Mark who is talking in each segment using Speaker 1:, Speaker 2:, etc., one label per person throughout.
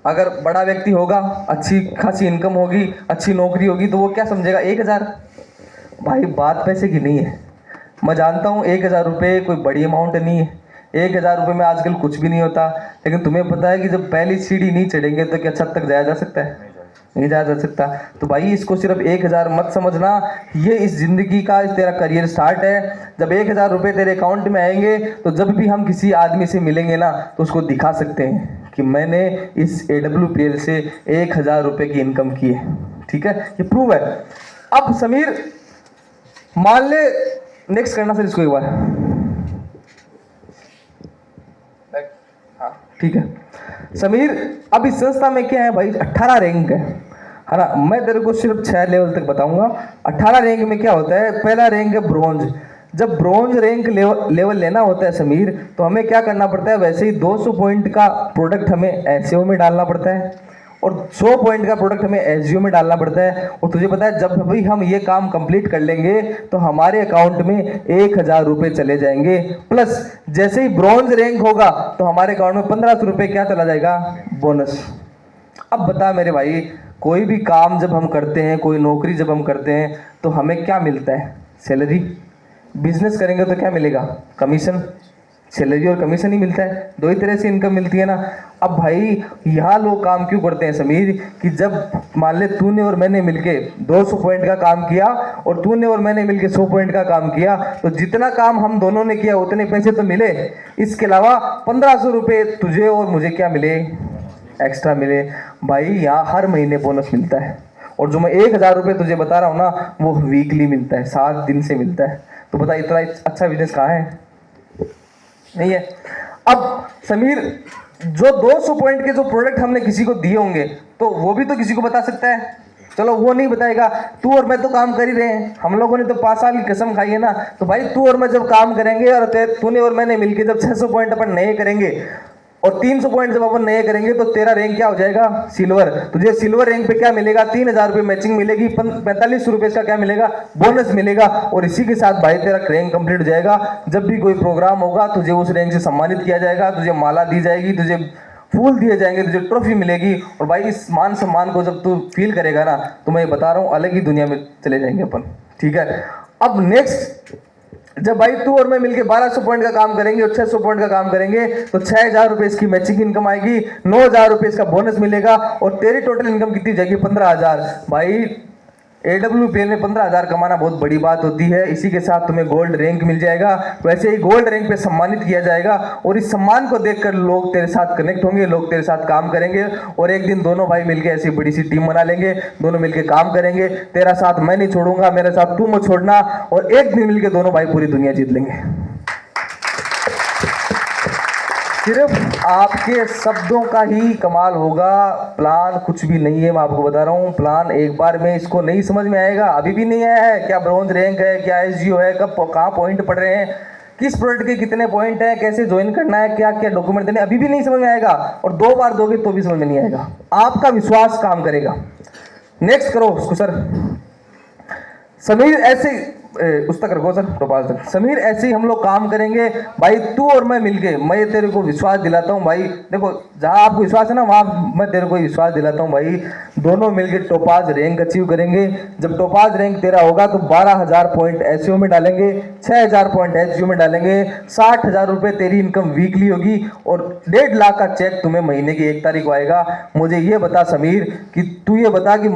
Speaker 1: अगर बड़ा व्यक्ति होगा, अच्छी खासी इनकम होगी, अच्छी नौकरी होगी, तो वो क्या समझेगा 1,000। भाई बात पैसे की नहीं है। मैं जानता हूँ 1,000 रुपये कोई बड़ी अमाउंट नहीं है, 1,000 रुपये में आजकल कुछ भी नहीं होता। लेकिन तुम्हें पता है कि जब पहली सीढ़ी नहीं चढ़ेंगे तो क्या छत तक जाया जा सकता है? नहीं जाया जा सकता। तो भाई इसको सिर्फ 1,000 मत समझना, ये इस जिंदगी का, इस तेरा करियर स्टार्ट है। जब 1,000 रुपये तेरे अकाउंट में आएंगे तो जब भी हम किसी आदमी से मिलेंगे ना, तो उसको दिखा सकते हैं कि मैंने इस AWPL से 1,000 रुपये की इनकम की है। ठीक है, ये प्रूव है। अब समीर मान ले, नेक्स्ट करना सर इसको एक बार। हाँ ठीक है समीर, अब इस संस्था में क्या है भाई, 18 रैंक है ना। मैं तेरे को सिर्फ 6 लेवल तक बताऊंगा। 18 रैंक में क्या होता है, पहला रैंक है ब्रॉन्ज। जब ब्रॉन्ज रैंक लेवल लेना होता है समीर, तो हमें क्या करना पड़ता है, वैसे ही 200 पॉइंट का प्रोडक्ट हमें SEO में डालना पड़ता है और 100 पॉइंट का प्रोडक्ट हमें SEO में डालना पड़ता है। और तुझे पता है जब भी हम ये काम कंप्लीट कर लेंगे तो हमारे अकाउंट में 1,000 रुपये चले जाएंगे। प्लस जैसे ही ब्रॉन्ज रैंक होगा तो हमारे अकाउंट में 1,500 रुपये क्या चला जाएगा, बोनस। अब बता मेरे भाई, कोई भी काम जब हम करते हैं, कोई नौकरी जब हम करते हैं, तो हमें क्या मिलता है, सैलरी। बिजनेस करेंगे तो क्या मिलेगा, कमीशन। सैलरी और कमीशन ही मिलता है, दो ही तरह से इनकम मिलती है ना। अब भाई यहाँ लोग काम क्यों करते हैं समीर, कि जब मान ले तूने और मैंने मिलके 200 पॉइंट का काम किया और तूने और मैंने मिलके 100 पॉइंट का काम किया, तो जितना काम हम दोनों ने किया उतने पैसे तो मिले। इसके अलावा 1,500 रुपये तुझे और मुझे क्या मिले, एक्स्ट्रा मिले। भाई यहाँ हर महीने बोनस मिलता है। और जो मैं 1,000 रुपये तुझे बता रहा हूँ ना, वो वीकली मिलता है, 7 दिन से मिलता है। तो बता इतना अच्छा बिजनेस कहाँ है, नहीं है। अब समीर, जो 200 पॉइंट के जो प्रोडक्ट हमने किसी को दिए होंगे, तो वो भी तो किसी को बता सकता है। चलो वो नहीं बताएगा, तू और मैं तो काम कर ही रहे हैं, हम लोगों ने तो 5 साल की कसम खाई है ना। तो भाई तू और मैं जब काम करेंगे और तूने और मैंने मिलके जब 600 पॉइंट अपन नए करेंगे और 300 पॉइंट जब अपन नए करेंगे, तो तेरा रैंक क्या हो जाएगा, सिल्वर। तुझे सिल्वर रैंक पे क्या मिलेगा, 3,000 रुपये मैचिंग मिलेगी, 4500 रुपये का क्या मिलेगा, बोनस मिलेगा। और इसी के साथ भाई तेरा रैंक कंप्लीट हो जाएगा। जब भी कोई प्रोग्राम होगा तुझे उस रैंक से सम्मानित किया जाएगा, तुझे माला दी जाएगी, तुझे फूल दिए जाएंगे, तुझे ट्रॉफी मिलेगी। और भाई इस मान सम्मान को जब तू फील करेगा ना, तो मैं ये बता रहा हूँ अलग ही दुनिया में चले जाएंगे अपन। ठीक है, अब नेक्स्ट, जब भाई तू और मैं मिलके 1,200 पॉइंट का काम करेंगे और 600 पॉइंट का काम करेंगे, तो 6,000 रुपये इसकी मैचिंग इनकम आएगी, 9,000 रुपये इसका बोनस मिलेगा और तेरी टोटल इनकम कितनी जाएगी, 15,000। भाई AWPL में 15,000 कमाना बहुत बड़ी बात होती है। इसी के साथ तुम्हें गोल्ड रैंक मिल जाएगा, वैसे ही गोल्ड रैंक पे सम्मानित किया जाएगा। और इस सम्मान को देखकर लोग तेरे साथ कनेक्ट होंगे, लोग तेरे साथ काम करेंगे। और एक दिन दोनों भाई मिलके ऐसी बड़ी सी टीम बना लेंगे, दोनों मिलके काम करेंगे। तेरा साथ मैं नहीं छोड़ूंगा, मेरे साथ तू मत छोड़ना, और एक दिन मिलके दोनों भाई पूरी दुनिया जीत लेंगे। सिर्फ आपके शब्दों का ही कमाल होगा, प्लान कुछ भी नहीं है। मैं आपको बता रहा हूँ, प्लान एक बार में इसको नहीं समझ में आएगा, अभी भी नहीं आया है। क्या ब्रॉन्ज रैंक है, क्या SEO है, कब कहाँ पॉइंट पड़ रहे हैं, किस प्रोडक्ट के कितने पॉइंट है, कैसे ज्वाइन करना है, क्या क्या डॉक्यूमेंट देने, अभी भी नहीं समझ में आएगा। और 2 बार दोगे तो भी समझ में नहीं आएगा। आपका विश्वास काम करेगा। नेक्स्ट करो उसको सर। समीर ऐसे उस तक रखो सर, टोपाज तक। समीर ऐसे ही हम लोग काम करेंगे भाई, तू और मैं मिलके। मैं तेरे को विश्वास दिलाता हूँ भाई, देखो जहाँ आपको विश्वास है ना, वहाँ मैं तेरे को विश्वास दिलाता हूँ भाई, दोनों मिलके टोपाज रैंक अचीव करेंगे। जब टोपाज रैंक तेरा होगा तो 12,000 पॉइंट SEO में डालेंगे, 6,000 पॉइंट SEO में डालेंगे, 60,000 रुपये तेरी इनकम वीकली होगी और 1.5 लाख का चेक तुम्हें महीने की 1 तारीख को आएगा। मुझे ये बता समीर, कि तू ये बता कि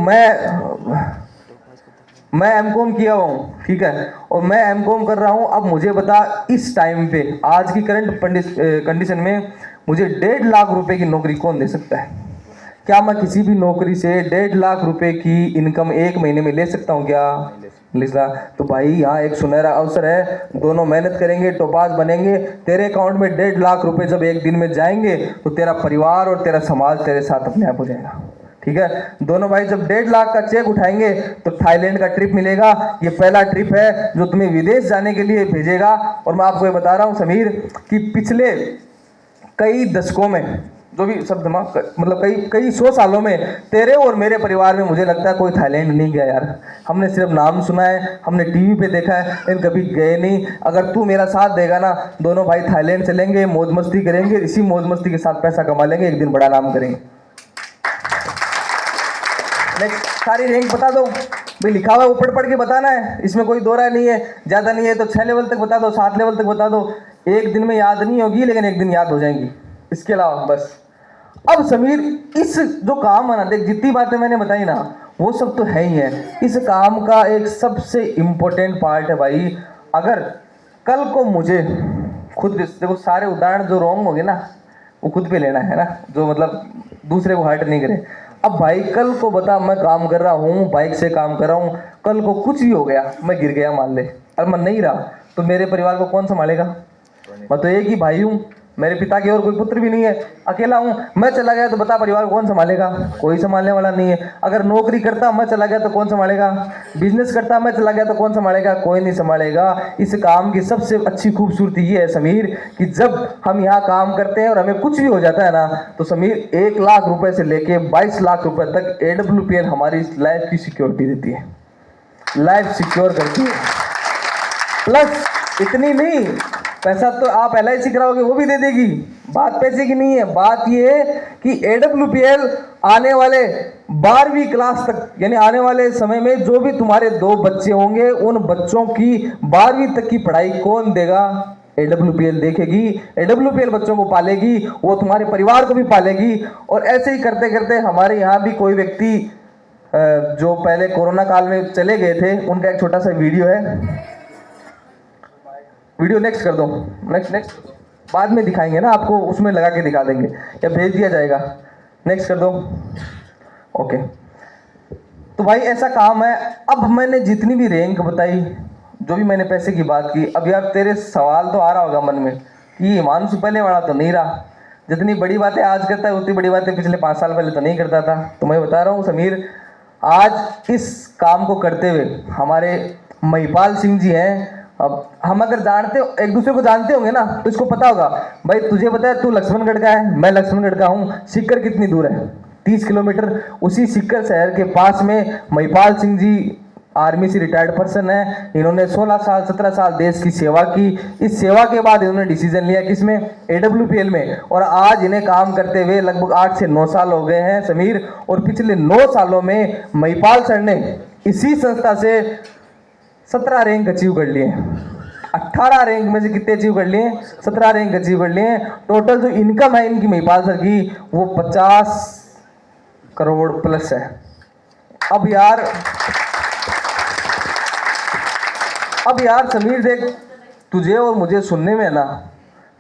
Speaker 1: मैं MCOM किया हूँ, ठीक है, और मैं MCOM कर रहा हूँ। अब मुझे बता, इस टाइम पे आज की करंट कंडीशन में मुझे 1.5 लाख रुपए की नौकरी कौन दे सकता है? क्या मैं किसी भी नौकरी से 1.5 लाख रुपए की इनकम एक महीने में ले सकता हूँ क्या? लिसा, तो भाई यहाँ एक सुनहरा अवसर है, दोनों मेहनत करेंगे, टोपाज बनेंगे। तेरे अकाउंट में 1.5 लाख रुपए जब एक दिन में जाएंगे, तो तेरा परिवार और तेरा समाज तेरे साथ अपने आप हो जाएगा। ठीक है, दोनों भाई जब 1.5 लाख का चेक उठाएंगे तो थाईलैंड का ट्रिप मिलेगा। ये पहला ट्रिप है जो तुम्हें विदेश जाने के लिए भेजेगा। और मैं आपको ये बता रहा हूँ समीर, कि पिछले कई दशकों में, जो भी शब्द मतलब कई 100 सालों में तेरे और मेरे परिवार में मुझे लगता है कोई थाईलैंड नहीं गया यार। हमने सिर्फ नाम सुना है, हमने टीवी पे देखा है, लेकिन कभी गए नहीं। अगर तू मेरा साथ देगा ना, दोनों भाई थाईलैंड चलेंगे, मौज मस्ती करेंगे, इसी मौज मस्ती के साथ पैसा कमा लेंगे, एक दिन बड़ा नाम करेंगे। नेक्स्ट सारी रैंक बता दो भाई, लिखा हुआ है वो पढ़ के बताना है, इसमें कोई दो राय नहीं है। ज़्यादा नहीं है तो 6 लेवल तक बता दो, 7 लेवल तक बता दो। एक दिन में याद नहीं होगी लेकिन एक दिन याद हो जाएंगी, इसके अलावा बस। अब समीर इस जो काम है ना, देख जितनी बातें मैंने बताई ना वो सब तो है ही है, इस काम का एक सबसे इम्पोर्टेंट पार्ट है भाई। अगर कल को मुझे खुद देखो, सारे उदाहरण जो रॉन्ग हो गए ना वो खुद पे लेना है ना, जो मतलब दूसरे को हर्ट नहीं करे। अब भाई कल को बता, मैं काम कर रहा हूँ, बाइक से काम कर रहा हूँ, कल को कुछ भी हो गया, मैं गिर गया मान ले और मैं नहीं रहा, तो मेरे परिवार को कौन संभालेगा? मैं तो एक ही भाई हूँ, मेरे पिता की और कोई पुत्र भी नहीं है, अकेला हूँ। मैं चला गया तो बता परिवार को कौन संभालेगा? कोई संभालने वाला नहीं है। अगर नौकरी करता मैं चला गया तो कौन संभालेगा? बिजनेस करता मैं चला गया तो कौन संभालेगा? कोई नहीं संभालेगा। इस काम की सबसे अच्छी खूबसूरती ये है समीर कि जब हम यहाँ काम करते हैं और हमें कुछ भी हो जाता है ना, तो समीर 1 लाख रुपए से लेके 22 लाख रुपए तक AWPL हमारी लाइफ की सिक्योरिटी देती है, लाइफ सिक्योर करती है। प्लस इतनी नहीं, पैसा तो आप LIC कराओगे वो भी दे देगी, बात पैसे की नहीं है। बात ये है कि AWPL आने वाले 12वीं क्लास तक, यानी आने वाले समय में जो भी तुम्हारे 2 बच्चे होंगे उन बच्चों की 12वीं तक की पढ़ाई कौन देगा? AWPL देखेगी, AWPL बच्चों को पालेगी, वो तुम्हारे परिवार को भी पालेगी। और ऐसे ही करते करते हमारे यहाँ भी कोई व्यक्ति जो पहले कोरोना काल में चले गए थे, उनका एक छोटा सा वीडियो है। वीडियो नेक्स्ट कर दो, नेक्स्ट बाद में दिखाएंगे ना आपको, उसमें लगा के दिखा देंगे या भेज दिया जाएगा। नेक्स्ट कर दो, ओके। तो भाई ऐसा काम है। अब मैंने जितनी भी रैंक बताई, जो भी मैंने पैसे की बात की, अब यार तेरे सवाल तो आ रहा होगा मन में कि हिमांशु पहले वाला तो नहीं रहा, जितनी बड़ी बातें आज करता है उतनी बड़ी बातें पिछले 5 साल पहले तो नहीं करता था। तो मैं बता रहा हूँ समीर, आज इस काम को करते हुए हमारे महिपाल सिंह जी हैं। अब हम अगर जानते हो, एक दूसरे को जानते होंगे ना, तो इसको पता होगा भाई, तुझे पता है तू लक्ष्मणगढ़ का है, मैं लक्ष्मणगढ़ का हूँ, सीकर कितनी दूर है? 30 किलोमीटर। उसी सीकर शहर के पास में महिपाल सिंह जी आर्मी से रिटायर्ड पर्सन है। इन्होंने 16 साल 17 साल देश की सेवा की। इस सेवा के बाद इन्होंने डिसीजन लिया किसमें? AWPL में। और आज इन्हें काम करते हुए लगभग 8 से 9 साल हो गए हैं समीर। और पिछले 9 सालों में महिपाल सर ने इसी संस्था से 17 रैंक अचीव कर लिए। 18 रैंक में से कितने अचीव कर लिए? 17 रैंक अचीव कर लिए। टोटल जो इनकम है इनकी महिपाल सर की वो 50 करोड़ प्लस है। अब यार समीर देख, तुझे और मुझे सुनने में ना,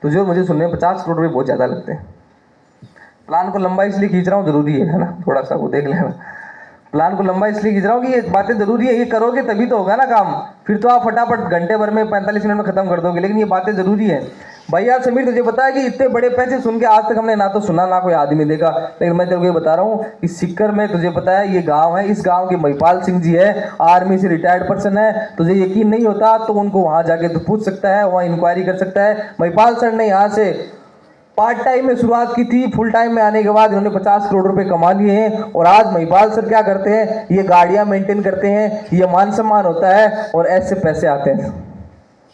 Speaker 1: तुझे और मुझे सुनने में 50 करोड़ रुपये बहुत ज़्यादा लगते हैं। प्लान को लंबा इसलिए खींच रहा हूँ, जरूरी है ना, थोड़ा सा वो देख लेना। प्लान को लंबा इसलिए खींच रहा हूँ कि ये बातें जरूरी है, ये करोगे तभी तो होगा ना काम। फिर तो आप फटाफट घंटे भर में 45 मिनट में खत्म कर दोगे, लेकिन ये बातें जरूरी है। भाई यार समीर, तुझे पता है कि इतने बड़े पैसे सुन के आज तक हमने ना तो सुना ना कोई आदमी देखा, लेकिन मैं तेरे को ये बता रहा हूँ कि सीकर में तुझे पता है ये गांव है, इस गांव के महिपाल सिंह जी है, आर्मी से रिटायर्ड पर्सन है। तुझे यकीन नहीं होता तो उनको वहां जाके तो पूछ सकता है, वहाँ इंक्वायरी कर सकता है। महिपाल सर ने यहाँ से पार्ट टाइम में शुरुआत की थी, फुल टाइम में आने के बाद इन्होंने 50 करोड़ रुपए कमा लिए हैं। और आज महिपाल सर क्या करते हैं? ये गाड़ियां मेंटेन करते हैं, ये मान सम्मान होता है और ऐसे पैसे आते हैं।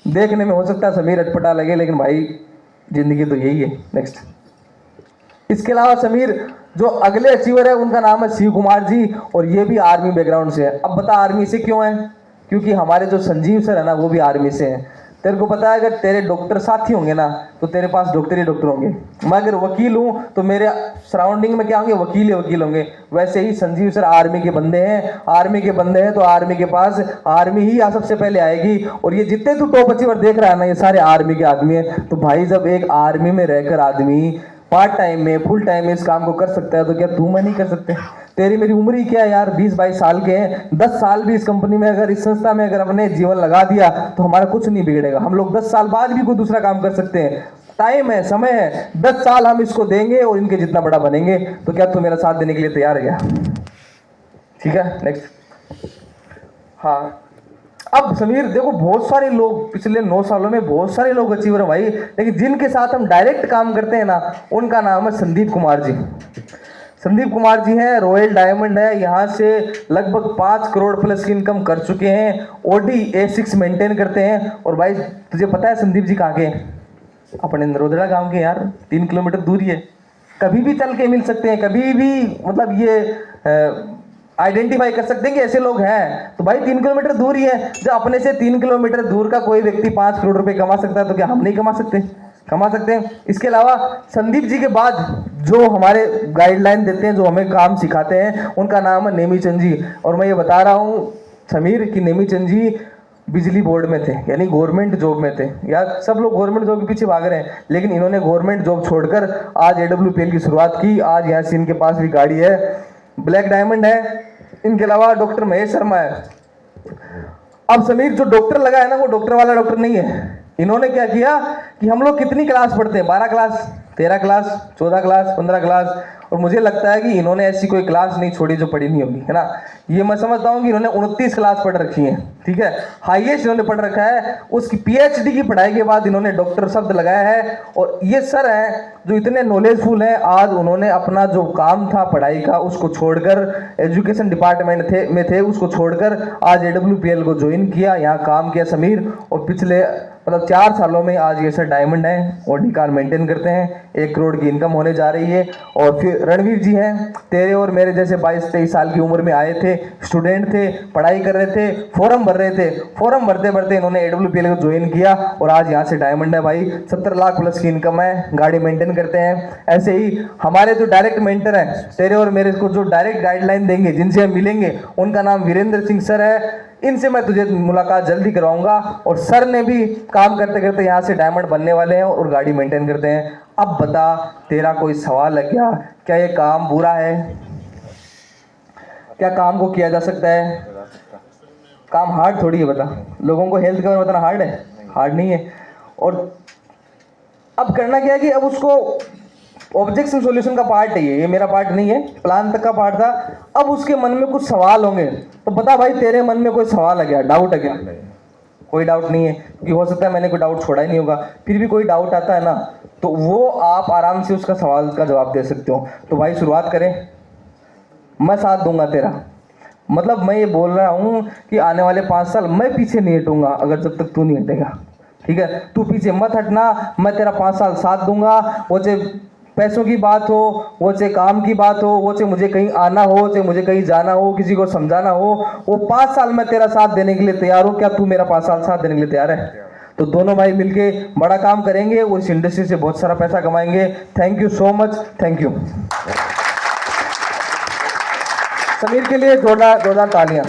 Speaker 1: देखने में हो सकता है समीर अटपटा लगे, लेकिन भाई जिंदगी तो यही है। नेक्स्ट। इसके अलावा समीर जो अगले अचीवर है उनका नाम है शिव कुमार जी, और ये भी आर्मी बैकग्राउंड से है। अब बता आर्मी से क्यों है? क्योंकि हमारे जो संजीव सर है ना वो भी आर्मी से हैं। तेरे को पता है अगर तेरे डॉक्टर साथी होंगे ना तो तेरे पास डॉक्टर ही डॉक्टर होंगे। मैं अगर वकील हूँ तो मेरे सराउंडिंग में क्या होंगे? वकील ही वकील होंगे। वैसे ही संजीव सर आर्मी के बंदे हैं, आर्मी के बंदे हैं तो आर्मी के पास आर्मी ही सबसे पहले आएगी। और ये जितने तू टॉप अचीवर देख रहा है ना, ये सारे आर्मी के आदमी हैं। तो भाई जब एक आर्मी में रहकर आदमी पार्ट टाइम में फुल टाइम में इस काम को कर सकता है तो क्या तू मैं नहीं कर सकते? तेरी मेरी उम्र ही क्या है यार, 20-22 साल के हैं। 10 साल भी इस कंपनी में अगर इस संस्था में अगर अपने जीवन लगा दिया तो हमारा कुछ नहीं बिगड़ेगा। हम लोग 10 साल बाद भी कोई दूसरा काम कर सकते हैं। टाइम है, समय है, 10 साल हम इसको देंगे और इनके जितना बड़ा बनेंगे। तो क्या तू मेरा साथ देने के लिए तैयार है क्या? ठीक है, नेक्स्ट। हाँ, अब समीर देखो, बहुत सारे लोग पिछले 9 सालों में बहुत सारे लोग अचीवर हैं भाई, लेकिन जिनके साथ हम डायरेक्ट काम करते हैं ना, उनका नाम है संदीप कुमार जी। संदीप कुमार जी हैं, रॉयल डायमंड है, यहाँ से लगभग 5 करोड़ प्लस की इनकम कर चुके हैं। Audi A6 मेंटेन करते हैं। और भाई तुझे पता है संदीप जी कहाँ के हैं? अपने नरोदड़ा गांव के यार, 3 किलोमीटर दूर ही है। कभी भी चल के मिल सकते हैं, कभी भी, मतलब ये आइडेंटिफाई कर सकते हैं कि ऐसे लोग हैं, तो भाई 3 किलोमीटर दूर ही है। जब अपने से 3 किलोमीटर दूर का कोई व्यक्ति 5 करोड़ रुपए कमा सकता है, तो क्या हम नहीं कमा सकते? कमा सकते हैं। इसके अलावा संदीप जी के बाद जो हमारे गाइडलाइन देते हैं, जो हमें काम सिखाते हैं, उनका नाम है नेमीचंद जी। और मैं ये बता रहा हूँ समीर कि नेमीचंद जी बिजली बोर्ड में थे, यानी गवर्नमेंट जॉब में थे। यार सब लोग गवर्नमेंट जॉब के पीछे भाग रहे हैं, लेकिन इन्होंने गवर्नमेंट जॉब छोड़कर आज AWPL की शुरुआत की। आज यहाँ से इनके पास भी गाड़ी है, ब्लैक डायमंड है। इनके अलावा डॉक्टर महेश शर्मा है। अब समीर जो डॉक्टर लगा है ना, वो डॉक्टर वाला डॉक्टर नहीं है। इन्होंने क्या किया कि हम लोग कितनी क्लास पढ़ते हैं, 12 क्लास, 13 क्लास, 14 क्लास, 15 क्लास, और मुझे लगता है कि इन्होंने ऐसी कोई क्लास नहीं छोड़ी जो पढ़ी नहीं होगी, है ना। ये मैं समझता हूँ कि इन्होंने 29 क्लास पढ़ रखी है, ठीक है, हाईएस्ट इन्होंने पढ़ रखा है। उसकी PhD की पढ़ाई के बाद इन्होंने डॉक्टर शब्द लगाया है। और ये सर हैं जो इतने नॉलेजफुल हैं, आज उन्होंने अपना जो काम था पढ़ाई का उसको छोड़कर, एजुकेशन डिपार्टमेंट में थे, उसको छोड़कर आज AWPL को ज्वाइन किया, यहाँ काम किया समीर। और पिछले मतलब 4 सालों में आज ये सर डायमंड हैं और डी कार मेंटेन करते हैं, 1 करोड़ की इनकम होने जा रही है। और फिर रणवीर जी हैं, तेरे और मेरे जैसे 22-23 साल की उम्र में आए थे, स्टूडेंट थे, पढ़ाई कर रहे थे, फॉर्म भर रहे थे। फॉर्म भरते भरते इन्होंने AWPL को ज्वाइन किया और आज यहाँ से डायमंड है भाई। 70 लाख प्लस की इनकम है, गाड़ी मेंटेन करते हैं। ऐसे ही हमारे जो डायरेक्ट मेंटर हैं, तेरे और मेरे को जो डायरेक्ट गाइडलाइन देंगे, जिनसे हम मिलेंगे, उनका नाम वीरेंद्र सिंह सर है। इनसे मैं तुझे मुलाकात जल्दी करवाऊंगा। और सर ने भी काम करते करते यहाँ से डायमंड बनने वाले हैं और गाड़ी मेंटेन करते हैं। अब बता, तेरा कोई सवाल है क्या ये काम बुरा है? क्या काम को किया जा सकता है? काम हार्ड थोड़ी है, बता। लोगों को हेल्थ कवर बताना हार्ड है? हार्ड नहीं है। और अब करना क्या है कि अब उसको ऑब्जेक्शन सॉल्यूशन का पार्ट है, ये मेरा पार्ट नहीं है, प्लान तक का पार्ट था। अब उसके मन में कुछ सवाल होंगे, तो बता भाई तेरे मन में कोई सवाल है क्या, डाउट है क्या? कोई डाउट नहीं है, क्योंकि हो सकता है मैंने कोई डाउट छोड़ा ही नहीं होगा। फिर भी कोई डाउट आता है ना, तो वो आप आराम से उसका सवाल का जवाब दे सकते हो। तो भाई शुरुआत करें। मैं साथ दूंगा तेरा, मतलब मैं ये बोल रहा हूँ कि आने वाले 5 साल मैं पीछे नहीं हटूंगा, अगर जब तक तू नहीं हटेगा, ठीक है। तू पीछे मत हटना, मैं तेरा 5 साल साथ दूंगा। वो चाहे पैसों की बात हो, वो चाहे काम की बात हो, वो चाहे मुझे कहीं आना हो, चाहे मुझे कहीं जाना हो, किसी को समझाना हो, वो 5 साल मैं तेरा साथ देने के लिए तैयार हूँ। क्या तू मेरा 5 साल साथ देने के लिए तैयार है? तो दोनों भाई मिलके बड़ा काम करेंगे और इस इंडस्ट्री से बहुत सारा पैसा कमाएंगे। Thank you so much, thank you. Sameer के लिए जोरदार तालियां।